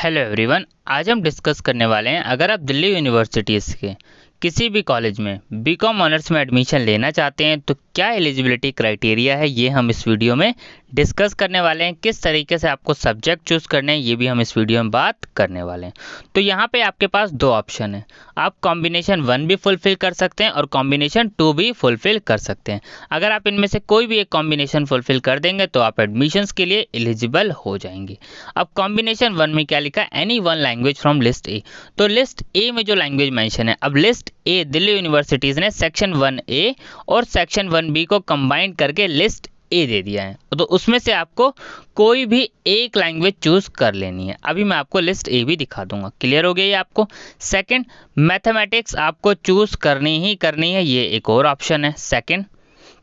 Hello everyone, आज हम discuss करने वाले हैं अगर आप दिल्ली यूनिवर्सिटीज़ के किसी भी कॉलेज में बीकॉम ऑनर्स में एडमिशन लेना चाहते हैं तो क्या एलिजिबिलिटी क्राइटेरिया है, ये हम इस वीडियो में डिस्कस करने वाले हैं। किस तरीके से आपको सब्जेक्ट चूज़ करने हैं ये भी हम इस वीडियो में बात करने वाले हैं। तो यहाँ पे आपके पास दो ऑप्शन है, आप कॉम्बिनेशन 1 भी फुलफिल कर सकते हैं और कॉम्बिनेशन 2 भी फुलफिल कर सकते हैं। अगर आप इनमें से कोई भी एक कॉम्बिनेशन फुलफिल कर देंगे तो आप एडमिशन्स के लिए एलिजिबल हो जाएंगे। अब कॉम्बिनेशन 1 में क्या लिखा है, any one language from list A. तो लिस्ट ए में जो लैंग्वेज मेंशन है, अब लिस्ट ए दिल्ली यूनिवर्सिटीज़ ने सेक्शन 1A और सेक्शन 1B को कंबाइन करके लिस्ट ए दे दिया है, तो उसमें से आपको कोई भी एक लैंग्वेज चूज कर लेनी है। अभी मैं आपको लिस्ट ए भी दिखा दूंगा। क्लियर हो गया ये आपको। सेकंड, मैथमेटिक्स आपको चूज करनी ही करनी है, ये एक और ऑप्शन है सेकंड।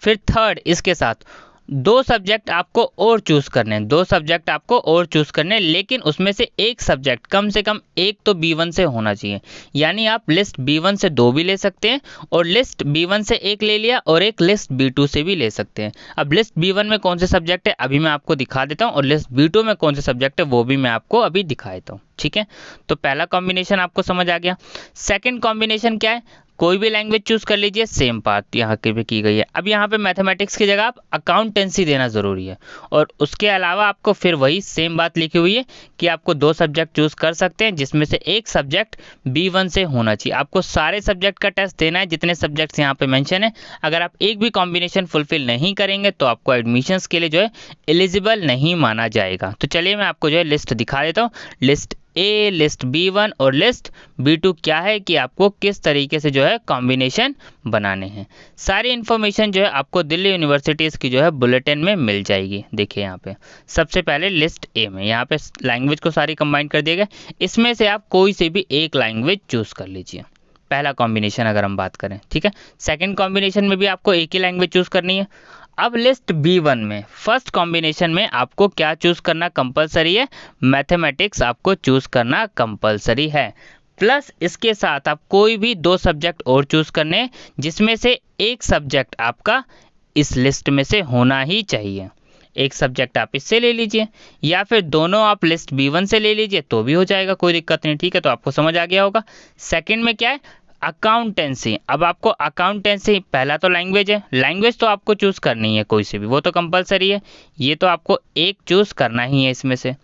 फिर थर्ड, इसके साथ दो सब्जेक्ट आपको और चूज करने हैं, दो सब्जेक्ट आपको और चूज करने हैं, लेकिन उसमें से एक सब्जेक्ट कम से कम एक तो B1 से होना चाहिए। यानी आप लिस्ट B1 से 2 भी ले सकते हैं और लिस्ट B1 से एक ले लिया और एक लिस्ट B2 से भी ले सकते हैं। अब लिस्ट B1 में कौन से सब्जेक्ट है अभी मैं आपको दिखा देता हूँ और लिस्ट B2 में कौन से सब्जेक्ट है वो भी मैं आपको अभी दिखा देता हूँ। ठीक है, तो पहला कॉम्बिनेशन आपको समझ आ गया। सेकेंड कॉम्बिनेशन क्या है, कोई भी लैंग्वेज चूज कर लीजिए, सेम बात यहाँ के भी की गई है। अब यहाँ पे मैथमेटिक्स की जगह आप अकाउंटेंसी देना ज़रूरी है और उसके अलावा आपको फिर वही सेम बात लिखी हुई है कि आपको दो सब्जेक्ट चूज कर सकते हैं जिसमें से एक सब्जेक्ट B1 से होना चाहिए। आपको सारे सब्जेक्ट का टेस्ट देना है जितने सब्जेक्ट्स यहाँ पे मेंशन है। अगर आप एक भी कॉम्बिनेशन फुलफिल नहीं करेंगे तो आपको एडमिशन्स के लिए जो है एलिजिबल नहीं माना जाएगा। तो चलिए मैं आपको जो है लिस्ट दिखा देता हूँ। लिस्ट ए, लिस्ट B1 और लिस्ट B2 क्या है कि आपको किस तरीके से जो है कॉम्बिनेशन बनाने हैं। सारी इन्फॉर्मेशन जो है आपको दिल्ली यूनिवर्सिटीज़ की जो है बुलेटिन में मिल जाएगी। देखिए यहाँ पे सबसे पहले लिस्ट ए में यहाँ पे लैंग्वेज को सारी कंबाइन कर दिया गया, इसमें से आप कोई से भी एक लैंग्वेज चूज कर लीजिए। पहला कॉम्बिनेशन अगर हम बात करें, ठीक है। सेकेंड कॉम्बिनेशन में भी आपको एक ही लैंग्वेज चूज करनी है। अब लिस्ट B1 में फर्स्ट कॉम्बिनेशन में आपको क्या चूज करना कंपलसरी है, मैथमेटिक्स आपको चूज करना कंपलसरी है। प्लस इसके साथ आप कोई भी दो सब्जेक्ट और चूज करने जिसमें से एक सब्जेक्ट आपका इस लिस्ट में से होना ही चाहिए। एक सब्जेक्ट आप इससे ले लीजिए या फिर दोनों आप लिस्ट B1 से ले लीजिए तो भी हो जाएगा, कोई दिक्कत नहीं। ठीक है, तो आपको समझ आ गया होगा। सेकंड में क्या है, अकाउंटेंसी। अब आपको अकाउंटेंसी, पहला तो लैंग्वेज है, लैंग्वेज तो आपको चूज करनी है कोई से भी, वो तो कंपलसरी है, ये तो आपको एक चूज करना ही है इसमें से।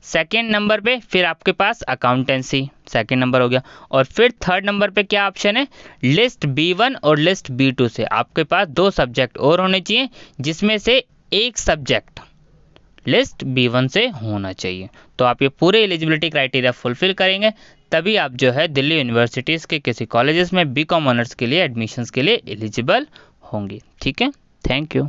सेकेंड नंबर पे फिर आपके पास अकाउंटेंसी, सेकेंड नंबर हो गया। और फिर थर्ड नंबर पे क्या ऑप्शन है, लिस्ट B1 और लिस्ट B2 से आपके पास दो सब्जेक्ट और होने चाहिए जिसमें से एक सब्जेक्ट लिस्ट B1 से होना चाहिए। तो आप ये पूरे एलिजिबिलिटी क्राइटेरिया फुलफिल करेंगे तभी आप जो है दिल्ली यूनिवर्सिटीज़ के किसी कॉलेजेस में बीकॉम ऑनर्स के लिए एडमिशन्स के लिए एलिजिबल होंगे। ठीक है, थैंक यू।